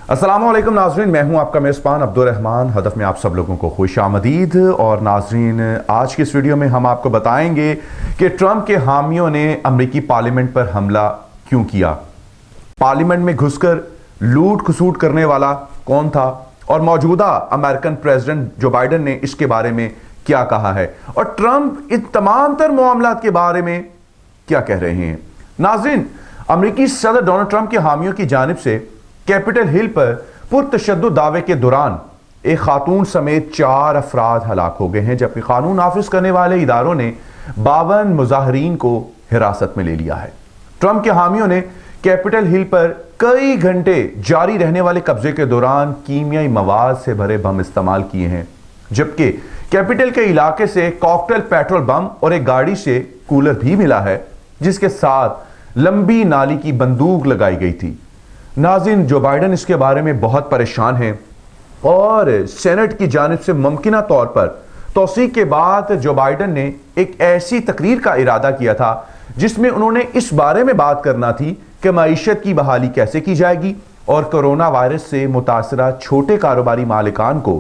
अस्सलाम वालेकुम नाज़रीन, मैं हूं आपका मेज़बान अब्दुर्रहमान। हदफ में आप सब लोगों को खुश आमदीद। और नाज़रीन, आज की इस वीडियो में हम आपको बताएंगे कि ट्रंप के हामियों ने अमेरिकी पार्लियामेंट पर हमला क्यों किया, पार्लियामेंट में घुसकर लूट खसूट करने वाला कौन था, और मौजूदा अमेरिकन प्रेसिडेंट जो बाइडन ने इसके बारे में क्या कहा है, और ट्रंप इन तमाम तर मामलात के बारे में क्या कह रहे हैं। नाज़रीन, अमेरिकी सदर डोनाल्ड ट्रंप के हामियों की जानिब से कैपिटल हिल पर पुरतशद्दुद दावे के दौरान एक खातून समेत 4 अफराद हलाक हो गए हैं, जबकि कानून नाफिज करने वाले इदारों ने 52 मुजाहरीन को हिरासत में ले लिया है। ट्रंप के हामियों ने कैपिटल हिल पर कई घंटे जारी रहने वाले कब्जे के दौरान कीमियाई मवाद से भरे बम इस्तेमाल किए हैं, जबकि कैपिटल के इलाके से कॉकटेल पेट्रोल बम और एक गाड़ी से कूलर भी मिला है, जिसके साथ लंबी नाली की बंदूक लगाई गई थी। नाज़रीन, जो बाइडन इसके बारे में बहुत परेशान हैं और सेनेट की जानिब से मुमकिना तौर पर तौसीक के बाद जो बाइडन ने एक ऐसी तकरीर का इरादा किया था जिसमें उन्होंने इस बारे में बात करना थी कि मईशत की बहाली कैसे की जाएगी और कोरोना वायरस से मुतासरा छोटे कारोबारी मालिकान को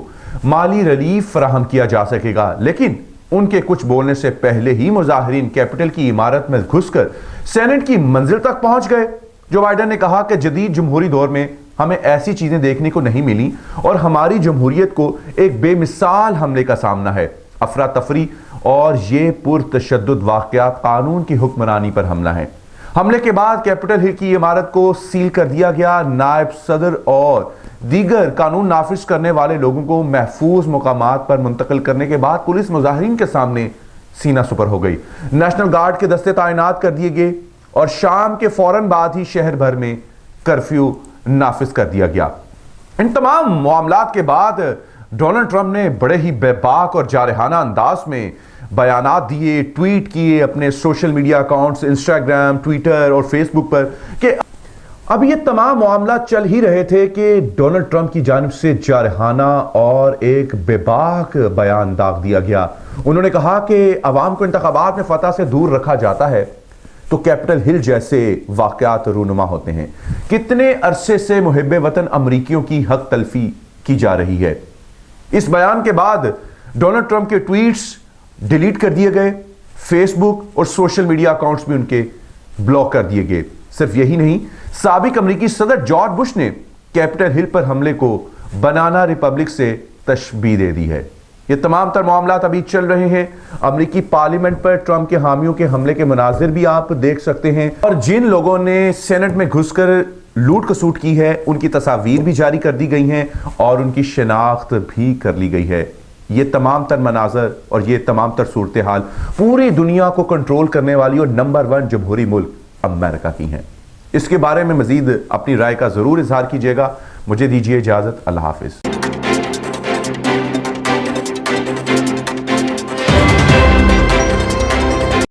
माली रिलीफ फराहम किया जा सकेगा, लेकिन उनके कुछ बोलने से पहले ही मुजाहिरीन कैपिटल की इमारत में घुसकर सेनेट की मंजिल तक पहुंच गए। जो बाइडन ने कहा कि जदीद जमहूरी दौर में हमें ऐसी चीजें देखने को नहीं मिली और हमारी जमहूरियत को एक बेमिसाल हमले का सामना है। अफरा तफरी और ये पुरतशद्दुद वाक़यात कानून की हुक्मरानी पर हमला है। हमले के बाद कैपिटल हिल की इमारत को सील कर दिया गया। नायब सदर और दीगर कानून नाफिज करने वाले लोगों को महफूज मुकामात पर मुंतकिल करने के बाद पुलिस मुजाहिरीन के सामने सीना सुपर हो गई। नेशनल गार्ड के दस्ते तैनात कर दिए गए और शाम के फौरन बाद ही शहर भर में कर्फ्यू नाफिज कर दिया गया। इन तमाम मामलात के बाद डोनाल्ड ट्रंप ने बड़े ही बेबाक और जारहाना अंदाज में बयानात दिए, ट्वीट किए अपने social media accounts Instagram, Twitter और फेसबुक पर कि अब ये तमाम मामला चल ही रहे थे कि डोनाल्ड ट्रंप की जानिब से जारहाना और एक बेबाक बयान दाग दिया गया। उन्होंने कहा कि अवाम को इंतखाबात में फतह से दूर रखा जाता है तो कैपिटल हिल जैसे वाक़यात रूनुमा होते हैं। कितने अरसे से मुहिब्बे वतन अमरीकियों की हक तलफी की जा रही है। इस बयान के बाद डोनाल्ड ट्रंप के ट्वीट्स डिलीट कर दिए गए, फेसबुक और सोशल मीडिया अकाउंट्स भी उनके ब्लॉक कर दिए गए। सिर्फ यही नहीं, साबिक अमरीकी सदर जॉर्ज बुश ने कैपिटल हिल पर हमले को बनाना रिपब्लिक से तशबीह दे दी है। ये तमाम तर मामलात अभी चल रहे हैं। अमेरिकी पार्लियामेंट पर ट्रंप के हामियों के हमले के मनाजिर भी आप देख सकते हैं, और जिन लोगों ने सेनेट में घुसकर लूट खसूट की है उनकी तस्वीर भी जारी कर दी गई हैं और उनकी शिनाख्त भी कर ली गई है। ये तमाम तर मनाजर और ये तमाम तर सूरत हाल पूरी दुनिया को कंट्रोल करने वाली और नंबर 1 जमहूरी मुल्क अमेरिका की हैं। इसके बारे में मजीद अपनी राय का जरूर इजहार कीजिएगा। मुझे दीजिए इजाजत। अल्लाह हाफिज।